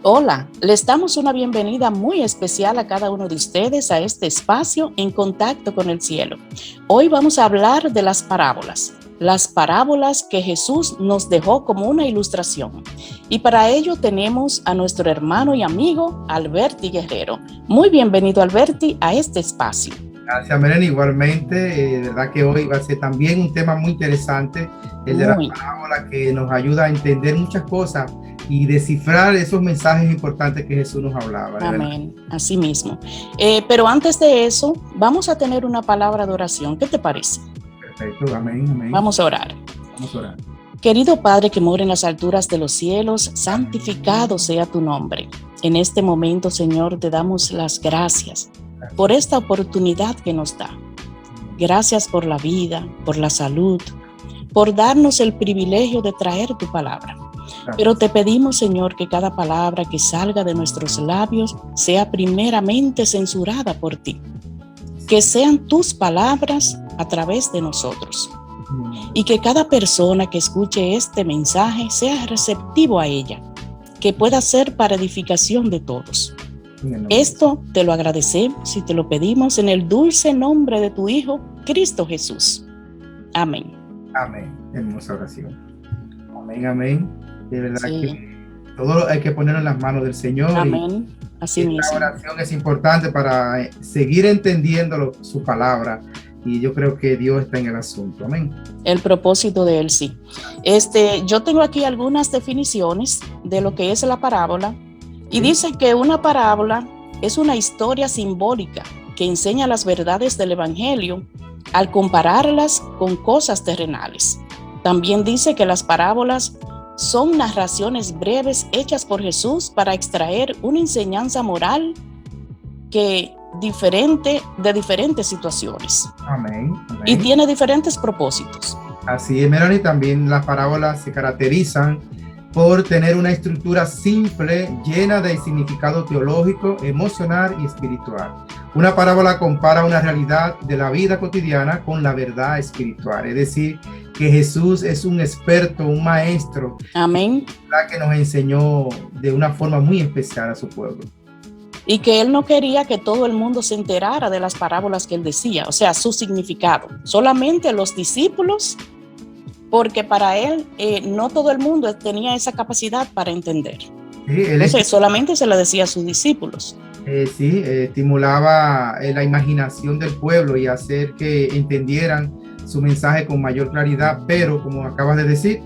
Hola, les damos una bienvenida muy especial a cada uno de ustedes a este espacio en contacto con el cielo. Hoy vamos a hablar de las parábolas que Jesús nos dejó como una ilustración. Y para ello tenemos a nuestro hermano y amigo Alberti Guerrero. Muy bienvenido, Alberti, a este espacio. Gracias, Melanie. Igualmente, de verdad que hoy va a ser también un tema muy interesante, el de las parábolas, que nos ayuda a entender muchas cosas y descifrar esos mensajes importantes que Jesús nos hablaba. Amén, así mismo. Pero antes de eso, vamos a tener una palabra de oración. ¿Qué te parece? Perfecto, amén, amén. Vamos a orar. Vamos a orar. Querido Padre que mora en las alturas de los cielos, santificado sea tu nombre. En este momento, Señor, te damos las gracias por esta oportunidad que nos da. Gracias por la vida, por la salud, por darnos el privilegio de traer tu palabra. Pero te pedimos, Señor, que cada palabra que salga de nuestros labios sea primeramente censurada por ti. Que sean tus palabras a través de nosotros. Y que cada persona que escuche este mensaje sea receptivo a ella, que pueda ser para edificación de todos. Esto te lo agradecemos y te lo pedimos en el dulce nombre de tu Hijo, Cristo Jesús. Amén. Amén. Hermosa oración. Amén, amén. De verdad que todo hay que ponerlo en las manos del Señor. Amén. Así mismo. Esta oración es importante para seguir entendiendo su palabra. Y yo creo que Dios está en el asunto. Amén. El propósito de él, sí. Yo tengo aquí algunas definiciones de lo que es la parábola. Y dice que una parábola es una historia simbólica que enseña las verdades del Evangelio al compararlas con cosas terrenales. También dice que las parábolas son narraciones breves hechas por Jesús para extraer una enseñanza moral de diferentes situaciones. Amén, amén. Y tiene diferentes propósitos. Así es, Melanie. También las parábolas se caracterizan por tener una estructura simple, llena de significado teológico, emocional y espiritual. Una parábola compara una realidad de la vida cotidiana con la verdad espiritual, es decir, que Jesús es un experto, un maestro. Amén. Que nos enseñó de una forma muy especial a su pueblo. Y que él no quería que todo el mundo se enterara de las parábolas que él decía, o sea, su significado. Solamente los discípulos, porque para él no todo el mundo tenía esa capacidad para entender. Sí, entonces solamente se le decía a sus discípulos. Estimulaba la imaginación del pueblo y hacer que entendieran su mensaje con mayor claridad, pero como acabas de decir,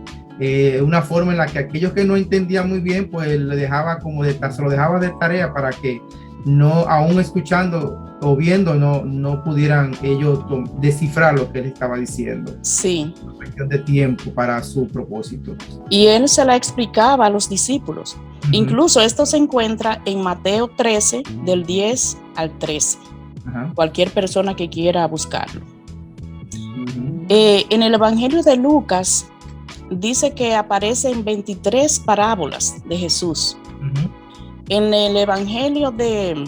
una forma en la que aquellos que no entendían muy bien, pues se lo dejaba de tarea para que no, aún escuchando o viendo, no pudieran ellos descifrar lo que él estaba diciendo. Sí. Una cuestión de tiempo para su propósito. Y él se la explicaba a los discípulos. Incluso esto se encuentra en Mateo 13, del 10 al 13. Cualquier persona que quiera buscarlo. En el Evangelio de Lucas dice que aparecen 23 parábolas de Jesús. En el Evangelio de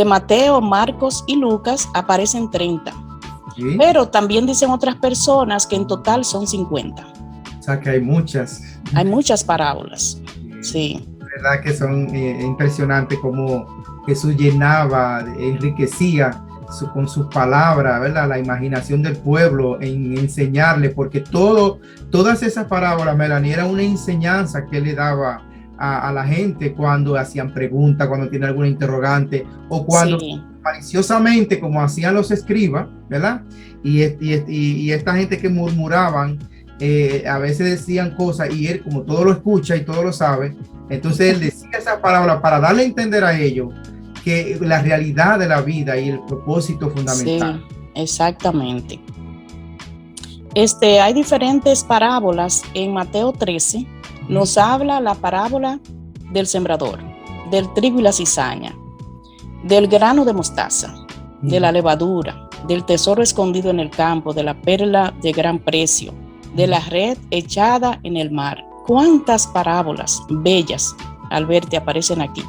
Mateo, Marcos y Lucas aparecen 30. ¿Sí? Pero también dicen otras personas que en total son 50. O sea que hay muchas. Hay muchas parábolas. Sí. La verdad que son impresionantes como Jesús llenaba, enriquecía con sus palabras, ¿verdad? La imaginación del pueblo en enseñarle, porque todas esas parábolas, Melanie, era una enseñanza que le daba a la gente cuando hacían preguntas, cuando tiene alguna interrogante, o cuando maliciosamente, como hacían los escribas, ¿verdad? Y esta gente que murmuraban, a veces decían cosas y él, como todo lo escucha y todo lo sabe, entonces él decía esa palabra para darle a entender a ellos que la realidad de la vida y el propósito fundamental. Sí, exactamente. Hay diferentes parábolas en Mateo 13. Nos habla la parábola del sembrador, del trigo y la cizaña, del grano de mostaza, de la levadura, del tesoro escondido en el campo, de la perla de gran precio, de la red echada en el mar. ¿Cuántas parábolas bellas, Alberti, aparecen aquí?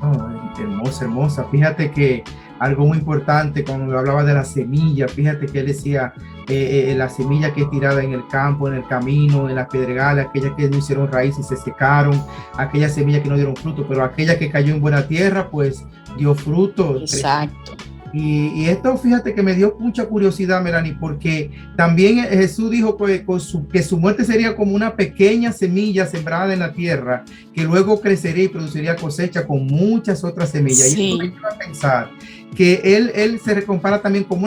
Oh, hermosa, hermosa. Fíjate que algo muy importante cuando hablaba de la semilla. Fíjate que él decía, la semilla que es tirada en el campo, en el camino, en las pedregales, aquellas que no hicieron raíz y se secaron, aquellas semillas que no dieron fruto, pero aquella que cayó en buena tierra, pues dio fruto. Exacto. Y esto, fíjate que me dio mucha curiosidad, Melanie, porque también Jesús dijo que su muerte sería como una pequeña semilla sembrada en la tierra, que luego crecería y produciría cosecha con muchas otras semillas. Sí. Y esto me lleva a pensar que él se compara también como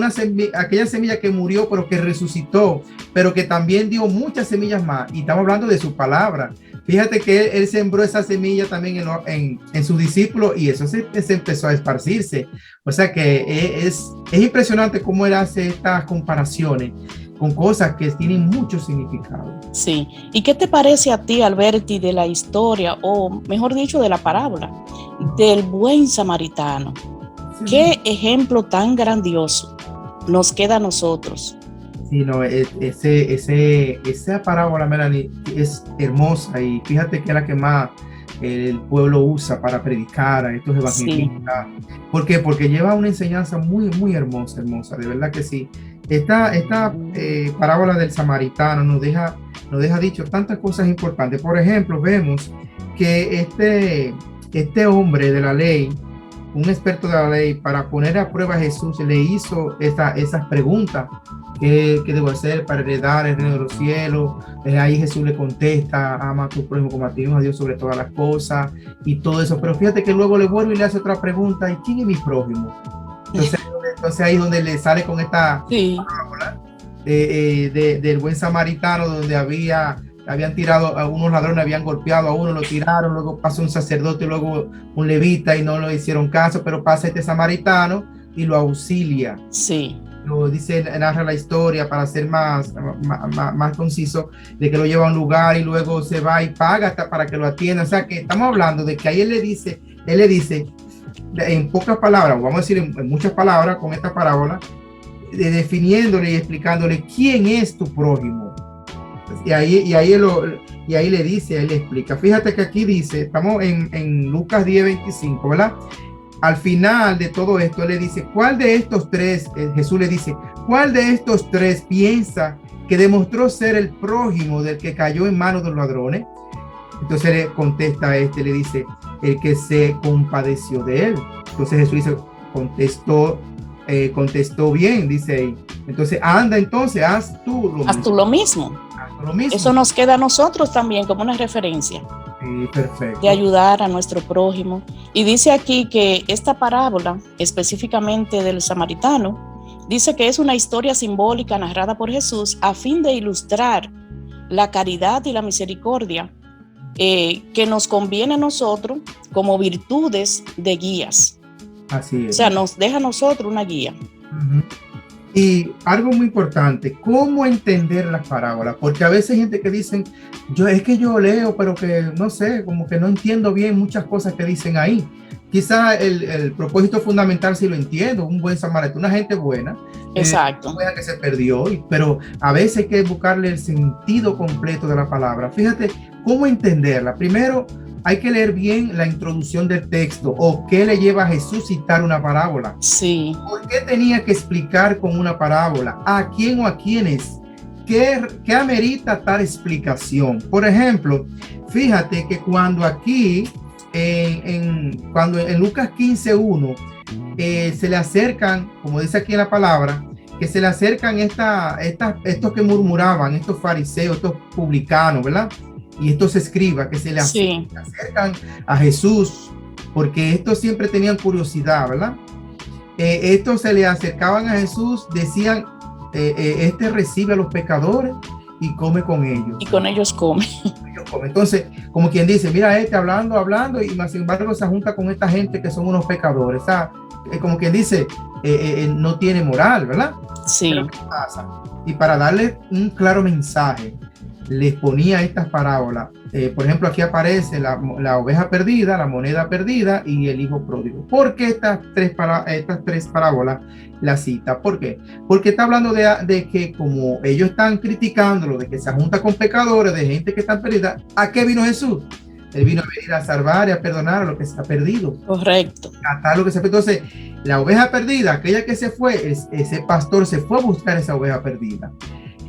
aquella semilla que murió, pero que resucitó, pero que también dio muchas semillas más. Y estamos hablando de su palabra. Fíjate que él sembró esa semilla también en sus discípulos y eso se empezó a esparcirse. O sea que es impresionante cómo él hace estas comparaciones con cosas que tienen mucho significado. Sí. ¿Y qué te parece a ti, Alberti, de la historia, o mejor dicho, de la parábola del buen samaritano? Sí. ¿Qué ejemplo tan grandioso nos queda a nosotros? Sí, no, esa parábola, Melanie, es hermosa y fíjate que es la que más el pueblo usa para predicar a estos evangelistas. Sí. ¿Por qué? Porque lleva una enseñanza muy, muy hermosa, de verdad que sí. Esta parábola del samaritano nos deja dicho tantas cosas importantes. Por ejemplo, vemos que este hombre de la ley, un experto de la ley, para poner a prueba a Jesús, le hizo esas preguntas. ¿Qué debo hacer para heredar el reino de los cielos? Ahí Jesús le contesta, ama a tu prójimo como a ti mismo, a Dios sobre todas las cosas y todo eso. Pero fíjate que luego le vuelve y le hace otra pregunta, ¿y quién es mi prójimo? Entonces ahí es donde le sale con esta parábola del buen samaritano, donde habían tirado a unos ladrones, habían golpeado a uno, lo tiraron, luego pasó un sacerdote, luego un levita y no lo hicieron caso, pero pasa este samaritano y lo auxilia. Sí. Lo dice, narra la historia para ser más conciso, de que lo lleva a un lugar y luego se va y paga hasta para que lo atienda. O sea que estamos hablando de que ahí él le dice en pocas palabras, vamos a decir en muchas palabras con esta parábola, definiéndole y explicándole quién es tu prójimo. Y ahí le dice, él le explica. Fíjate que aquí dice, estamos en Lucas 10:25, ¿verdad? Al final de todo esto, él le dice, ¿cuál de estos tres, Jesús le dice, cuál de estos tres piensa que demostró ser el prójimo del que cayó en manos de los ladrones? Entonces le contesta a le dice, el que se compadeció de él. Entonces Jesús dice, contestó bien, dice ahí. Entonces anda, entonces haz tú lo mismo. Eso nos queda a nosotros también como una referencia. Sí, perfecto. De ayudar a nuestro prójimo. Y dice aquí que esta parábola, específicamente del samaritano, dice que es una historia simbólica narrada por Jesús a fin de ilustrar la caridad y la misericordia que nos conviene a nosotros como virtudes de guías. Así es. O sea, nos deja a nosotros una guía. Uh-huh. Y algo muy importante, ¿cómo entender las parábolas? Porque a veces hay gente que dicen, es que yo leo, pero que no sé, como que no entiendo bien muchas cosas que dicen ahí. Quizá el propósito fundamental sí lo entiendo, un buen samaritano, una gente buena. Exacto. Que se perdió, pero a veces hay que buscarle el sentido completo de la palabra. Fíjate, ¿cómo entenderla? Primero, hay que leer bien la introducción del texto o qué le lleva a Jesús citar una parábola. Sí. ¿Por qué tenía que explicar con una parábola? ¿A quién o a quiénes? ¿Qué amerita tal explicación? Por ejemplo, fíjate que cuando aquí, cuando en Lucas 15:1, se le acercan, como dice aquí en la palabra, que se le acercan estos que murmuraban, estos fariseos, estos publicanos, ¿verdad? Y estos escribas que se le acercan a Jesús, porque estos siempre tenían curiosidad, ¿verdad? Estos se le acercaban a Jesús, decían, este recibe a los pecadores y come con ellos. Y con ellos come. Entonces, como quien dice, mira, hablando, y sin embargo se junta con esta gente que son unos pecadores. O sea, como quien dice, no tiene moral, ¿verdad? Sí. Pero ¿qué pasa? Y para darle un claro mensaje, les ponía estas parábolas. Por ejemplo, aquí aparece la oveja perdida, la moneda perdida y el hijo pródigo. ¿Por qué estas tres parábolas las cita? ¿Por qué? Porque está hablando de que como ellos están criticándolo, de que se junta con pecadores, de gente que está perdida, ¿a qué vino Jesús? Él vino a venir a salvar y a perdonar a lo que se ha perdido. Correcto. Atar lo que se ha perdido. Entonces, la oveja perdida, aquella que se fue, ese pastor se fue a buscar esa oveja perdida.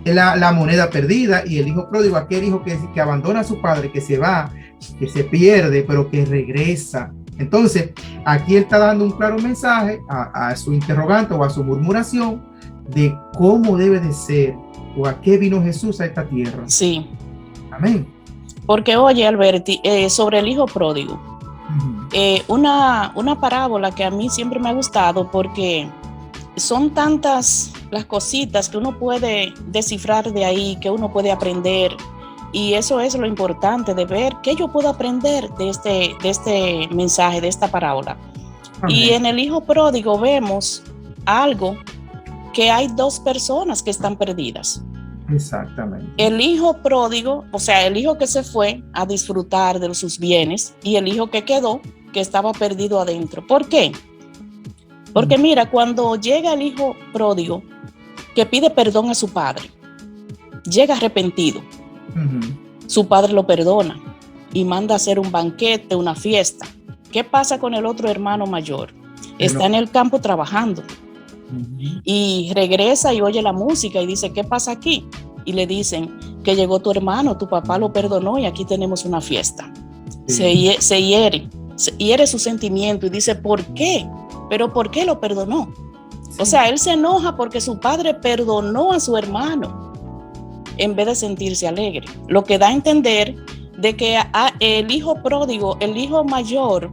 La moneda perdida y el hijo pródigo, aquel hijo que abandona a su padre, que se va, que se pierde, pero que regresa. Entonces, aquí él está dando un claro mensaje a su interrogante o a su murmuración de cómo debe de ser o a qué vino Jesús a esta tierra. Sí. Amén. Porque, oye, Alberti, sobre el hijo pródigo, una parábola que a mí siempre me ha gustado porque son tantas las cositas que uno puede descifrar de ahí, que uno puede aprender. Y eso es lo importante de ver qué yo puedo aprender de este mensaje, de esta parábola. Amén. Y en el hijo pródigo vemos algo, que hay dos personas que están perdidas. Exactamente. El hijo pródigo, o sea, el hijo que se fue a disfrutar de sus bienes y el hijo que quedó, que estaba perdido adentro. ¿Por qué? Porque mira, cuando llega el hijo pródigo que pide perdón a su padre, llega arrepentido. Su padre lo perdona y manda a hacer un banquete, una fiesta. ¿Qué pasa con el otro hermano mayor? Está en el campo trabajando y regresa y oye la música y dice, ¿qué pasa aquí? Y le dicen que llegó tu hermano, tu papá lo perdonó y aquí tenemos una fiesta. Se hiere su sentimiento y dice, ¿por qué? ¿Pero por qué lo perdonó? O sea, él se enoja porque su padre perdonó a su hermano en vez de sentirse alegre. Lo que da a entender de que el hijo pródigo, el hijo mayor,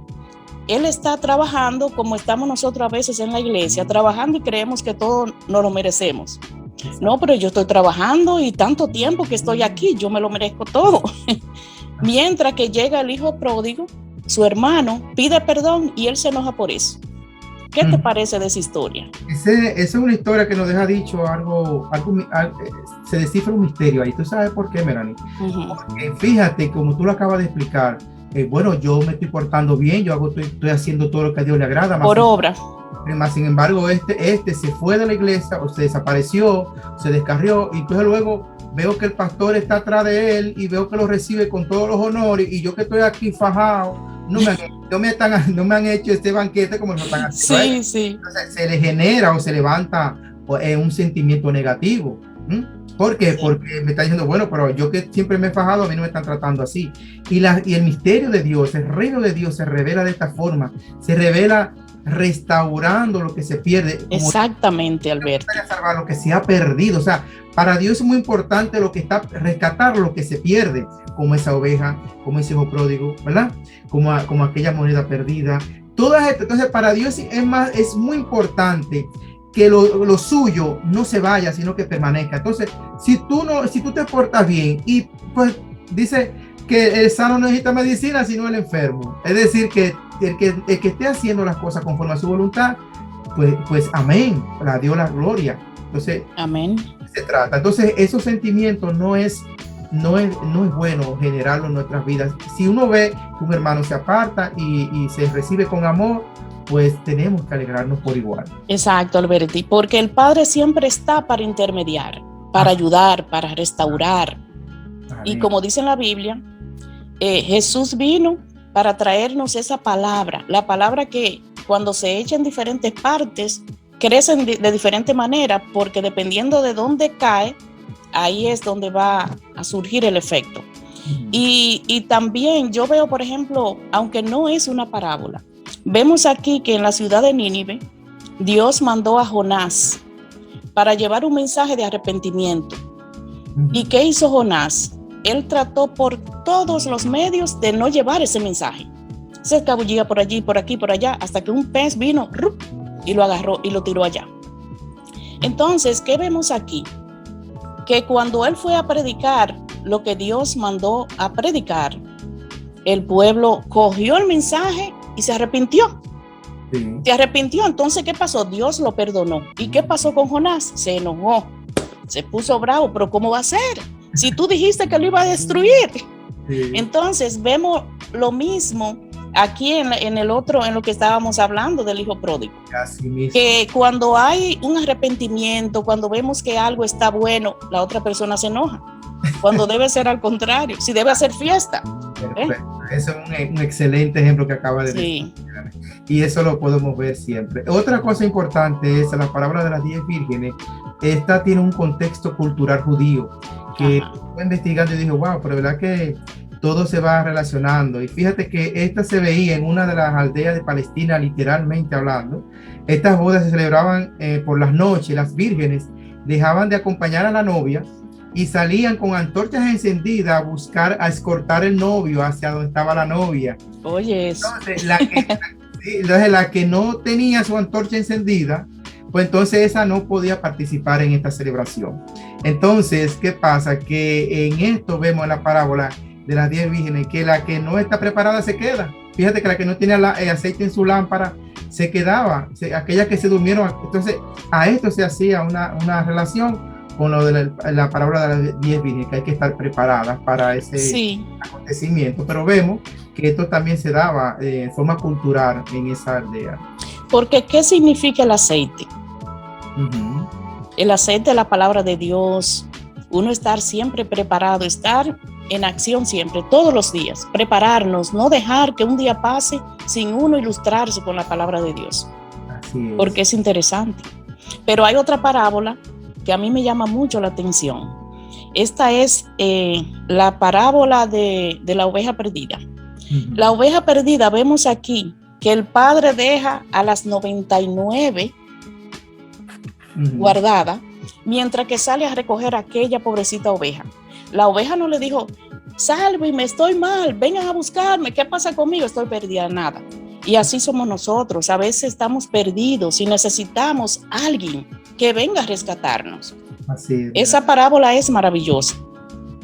él está trabajando como estamos nosotros a veces en la iglesia, trabajando y creemos que todo nos lo merecemos. No, pero yo estoy trabajando y tanto tiempo que estoy aquí, yo me lo merezco todo. Mientras que llega el hijo pródigo, su hermano pide perdón y él se enoja por eso. ¿Qué te parece de esa historia? Esa es una historia que nos deja dicho algo, se descifra un misterio ahí. ¿Tú sabes por qué, Melanie? Porque fíjate, como tú lo acabas de explicar, bueno, yo me estoy portando bien, estoy haciendo todo lo que a Dios le agrada. Por obra. Más sin embargo, este se fue de la iglesia, o se desapareció, se descarrió, y entonces luego veo que el pastor está atrás de él y veo que lo recibe con todos los honores, y yo que estoy aquí fajado, no me han hecho este banquete como lo están haciendo. Sí. Entonces, se le genera o se levanta un sentimiento negativo. ¿Por qué? Sí. Porque me está diciendo, bueno, pero yo que siempre me he fajado, a mí no me están tratando así. Y el misterio de Dios, el reino de Dios se revela de esta forma, se revela restaurando lo que se pierde. Exactamente, Alberto. Salvar lo que se ha perdido. O sea, para Dios es muy importante rescatar lo que se pierde, como esa oveja, como ese hijo pródigo, ¿verdad? Como aquella moneda perdida. Todas estas, entonces para Dios es muy importante que lo suyo no se vaya, sino que permanezca. Entonces, si tú te portas bien, y pues dice que el sano no necesita medicina, sino el enfermo. Es decir, que el que esté haciendo las cosas conforme a su voluntad, pues amén, para Dios la gloria. Entonces, amén. Se trata. Entonces, esos sentimientos no es bueno generarlo en nuestras vidas. Si uno ve que un hermano se aparta y se recibe con amor, pues tenemos que alegrarnos por igual. Exacto, Alberti, porque el Padre siempre está para intermediar, para ayudar, para restaurar. Y como dice en la Biblia, Jesús vino para traernos esa palabra, la palabra que cuando se echa en diferentes partes, crecen de diferente manera, porque dependiendo de dónde cae, ahí es donde va a surgir el efecto. Y también yo veo, por ejemplo, aunque no es una parábola, vemos aquí que en la ciudad de Nínive, Dios mandó a Jonás para llevar un mensaje de arrepentimiento. ¿Y qué hizo Jonás? Él trató por todos los medios de no llevar ese mensaje. Se escabullía por allí, por aquí, por allá, hasta que un pez vino y lo agarró y lo tiró allá. Entonces, ¿qué vemos aquí? Que cuando él fue a predicar lo que Dios mandó a predicar, el pueblo cogió el mensaje y se arrepintió. Sí. Se arrepintió. Entonces, ¿qué pasó? Dios lo perdonó. ¿Y qué pasó con Jonás? Se enojó, se puso bravo. ¿Pero cómo va a ser? Si tú dijiste que lo iba a destruir. Sí. Entonces, vemos lo mismo aquí en lo que estábamos hablando del hijo pródigo. Así mismo. Que cuando hay un arrepentimiento, cuando vemos que algo está bueno, la otra persona se enoja. Cuando debe ser al contrario, si debe hacer fiesta. Perfecto. Ese es un excelente ejemplo que acaba de decir. Sí. Y eso lo podemos ver siempre. Otra cosa importante es la parábola de las 10 vírgenes. Esta tiene un contexto cultural judío que Ajá. estuve investigando y dije, wow, pero verdad que todo se va relacionando. Y fíjate que esta se veía en una de las aldeas de Palestina, literalmente hablando. Estas bodas se celebraban por las noches. Las vírgenes dejaban de acompañar a la novia y salían con antorchas encendidas a buscar, a escortar el novio hacia donde estaba la novia. Oye, eso. Entonces, entonces, la que no tenía su antorcha encendida, pues entonces esa no podía participar en esta celebración. Entonces, ¿qué pasa? Que en esto vemos en la parábola de las 10 vírgenes, que la que no está preparada se queda. Fíjate que la que no tenía aceite en su lámpara se quedaba, aquellas que se durmieron. Entonces, a esto se hacía una relación con lo de la parábola de las 10 vírgenes, que hay que estar preparadas para ese Sí, acontecimiento. Pero vemos que esto también se daba de forma cultural en esa aldea. porque ¿qué significa el aceite? Uh-huh. El aceite es la palabra de Dios. Uno estar siempre preparado, estar en acción siempre, todos los días, prepararnos, no dejar que un día pase sin uno ilustrarse con la palabra de Dios. Así es. Porque es interesante. Pero hay otra parábola que a mí me llama mucho la atención. Esta es la parábola de la oveja perdida. Uh-huh. La oveja perdida, vemos aquí que el padre deja a las 99 guardada, mientras que sale a recoger a aquella pobrecita oveja. La oveja no le dijo, sálveme, estoy mal, vengan a buscarme, ¿qué pasa conmigo? Estoy perdida, nada. Y así somos nosotros, a veces estamos perdidos y necesitamos a alguien que venga a rescatarnos. Así es. Esa parábola es maravillosa.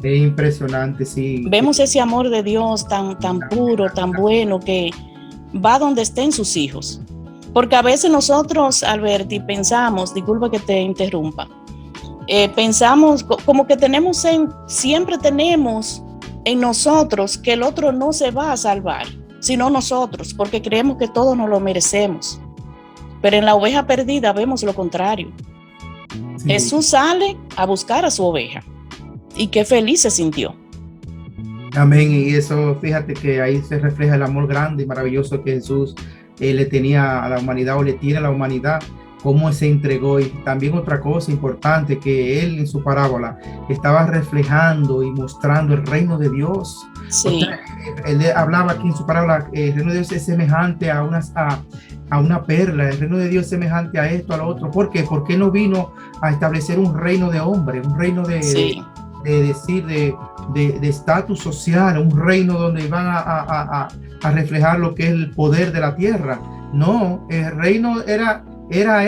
Es impresionante, sí. Vemos ese amor de Dios tan puro, tan bueno, que va donde estén sus hijos. Porque a veces nosotros, Alberti, pensamos, disculpa que te interrumpa, pensamos como que siempre tenemos en nosotros que el otro no se va a salvar, sino nosotros, porque creemos que todos nos lo merecemos. Pero en la oveja perdida vemos lo contrario. Sí. Jesús sale a buscar a su oveja y qué feliz se sintió. Amén, y eso, fíjate que ahí se refleja el amor grande y maravilloso que Jesús le tenía a la humanidad o le tiene a la humanidad, cómo se entregó. Y también otra cosa importante, que él en su parábola estaba reflejando y mostrando el reino de Dios. Sí. O sea, él hablaba aquí en su parábola, el reino de Dios es semejante a una perla, el reino de Dios es semejante a esto, a lo otro. ¿Por qué? Porque no vino a establecer un reino de hombre, un reino de estatus social, un reino donde van a reflejar lo que es el poder de la tierra. No, el reino era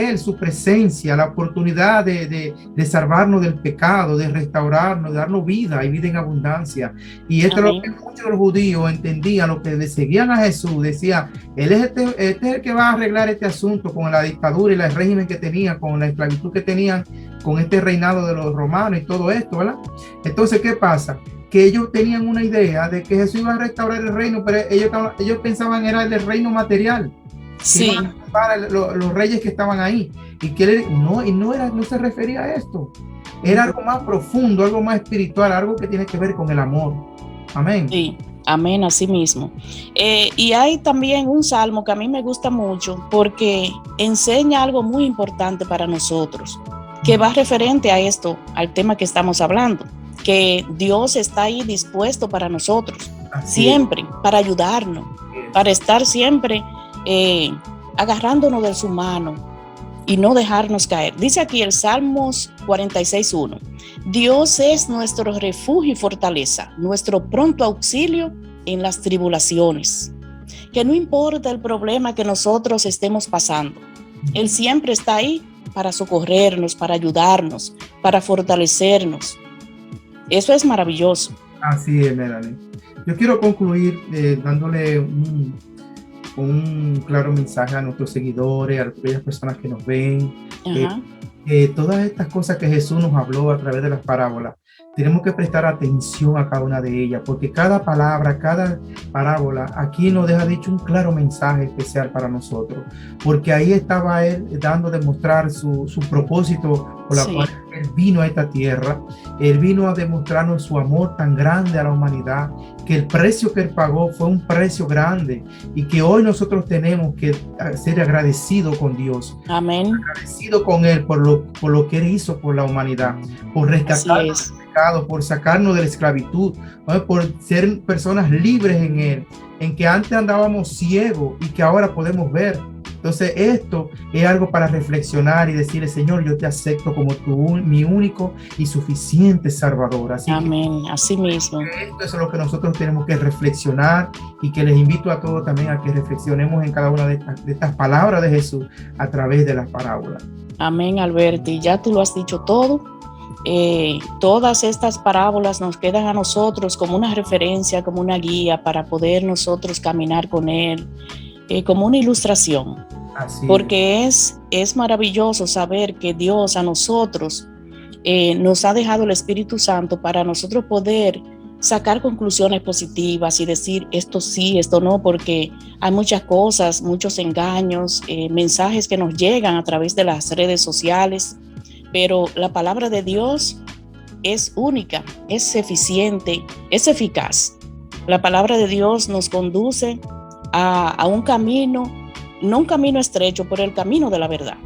él, su presencia, la oportunidad de salvarnos del pecado, de restaurarnos, de darnos vida y vida en abundancia. Y esto es lo que muchos de los judíos entendían, lo que le seguían a Jesús, decía, él es este es el que va a arreglar este asunto con la dictadura y el régimen que tenían, con la esclavitud que tenían, con este reinado de los romanos y todo esto, ¿verdad? Entonces, ¿qué pasa? Que ellos tenían una idea de que Jesús iba a restaurar el reino, pero ellos pensaban era el reino material. Sí. Para los reyes que estaban ahí. Y que no se refería a esto. Era algo más profundo, algo más espiritual, algo que tiene que ver con el amor. Amén. Sí, amén, así mismo. Y hay también un salmo que a mí me gusta mucho porque enseña algo muy importante para nosotros, que va referente a esto, al tema que estamos hablando, que Dios está ahí dispuesto para nosotros, así siempre, para ayudarnos, para estar siempre agarrándonos de su mano y no dejarnos caer. Dice aquí el Salmos 46:1, Dios es nuestro refugio y fortaleza, nuestro pronto auxilio en las tribulaciones. Que no importa el problema que nosotros estemos pasando, Él siempre está ahí para socorrernos, para ayudarnos, para fortalecernos. Eso es maravilloso. Así es, Melanie. Yo quiero concluir dándole un claro mensaje a nuestros seguidores, a aquellas personas que nos ven. Todas estas cosas que Jesús nos habló a través de las parábolas, tenemos que prestar atención a cada una de ellas, porque cada palabra, cada parábola, aquí nos deja dicho un claro mensaje especial para nosotros, porque ahí estaba Él dando a demostrar su propósito por la cual Él vino a esta tierra. Él vino a demostrarnos su amor tan grande a la humanidad, que el precio que Él pagó fue un precio grande y que hoy nosotros tenemos que ser agradecidos con Dios. Amén. Agradecido con Él por lo que Él hizo por la humanidad, por rescatarnos del pecado, por sacarnos de la esclavitud, ¿no? Por ser personas libres en Él, en que antes andábamos ciegos y que ahora podemos ver. Entonces esto es algo para reflexionar y decirle: Señor, yo te acepto como mi único y suficiente Salvador. Así amén, así mismo. Esto es lo que nosotros tenemos que reflexionar, y que les invito a todos también a que reflexionemos en cada una de estas palabras de Jesús a través de las parábolas. Amén, Alberti, ya tú lo has dicho todo. Todas estas parábolas nos quedan a nosotros como una referencia, como una guía para poder nosotros caminar con Él, como una ilustración. Así porque es maravilloso saber que Dios a nosotros nos ha dejado el Espíritu Santo para nosotros poder sacar conclusiones positivas y decir esto sí, esto no, porque hay muchas cosas, muchos engaños, mensajes que nos llegan a través de las redes sociales, pero la palabra de Dios es única, es eficiente, es eficaz. La palabra de Dios nos conduce a un camino, no un camino estrecho, pero el camino de la verdad.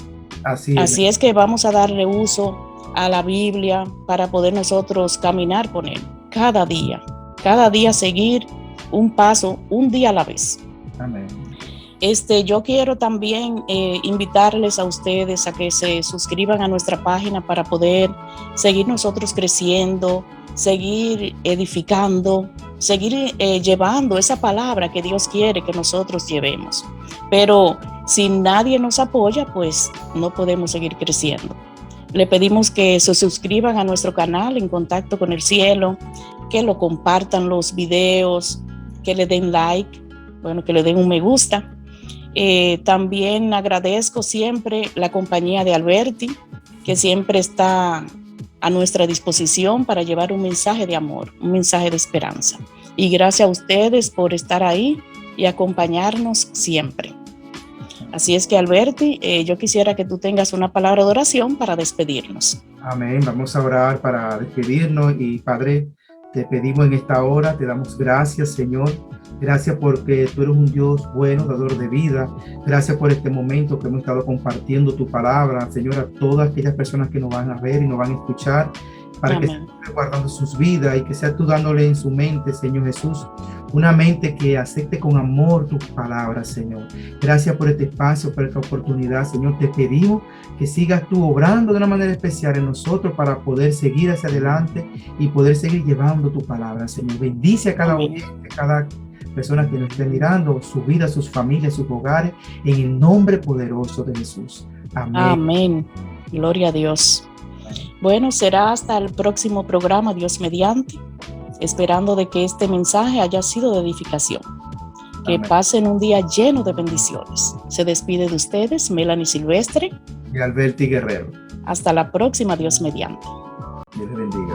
Así es que vamos a darle uso a la Biblia para poder nosotros caminar con Él cada día seguir un paso, un día a la vez. Amén. Yo quiero también invitarles a ustedes a que se suscriban a nuestra página para poder seguir nosotros creciendo, seguir edificando, seguir llevando esa palabra que Dios quiere que nosotros llevemos. Pero si nadie nos apoya, pues no podemos seguir creciendo. Le pedimos que se suscriban a nuestro canal En Contacto con el Cielo, que lo compartan los videos, que le den like, bueno, que le den un me gusta. También agradezco siempre la compañía de Alberti, que siempre está a nuestra disposición para llevar un mensaje de amor, un mensaje de esperanza. Y gracias a ustedes por estar ahí y acompañarnos siempre. Así es que, Alberti, yo quisiera que tú tengas una palabra de oración para despedirnos. Amén. Vamos a orar para despedirnos. Y Padre, te pedimos en esta hora, te damos gracias, Señor. Gracias porque tú eres un Dios bueno, dador de vida. Gracias por este momento que hemos estado compartiendo tu palabra, Señor, a todas aquellas personas que nos van a ver y nos van a escuchar, para Amén. Que estén guardando sus vidas y que sea tú dándole en su mente, Señor Jesús, una mente que acepte con amor tus palabras, Señor. Gracias por este espacio, por esta oportunidad, Señor. Te pedimos que sigas tú obrando de una manera especial en nosotros para poder seguir hacia adelante y poder seguir llevando tu palabra, Señor. Bendice a cada oyente, a cada persona que nos esté mirando, su vida, sus familias, sus hogares, en el nombre poderoso de Jesús. Amén. Amén. Gloria a Dios. Bueno, será hasta el próximo programa, Dios mediante, esperando de que este mensaje haya sido de edificación. Que Amén. Pasen un día lleno de bendiciones. Se despide de ustedes Melanie Silvestre y Alberti Guerrero. Hasta la próxima, Dios mediante. Dios les bendiga.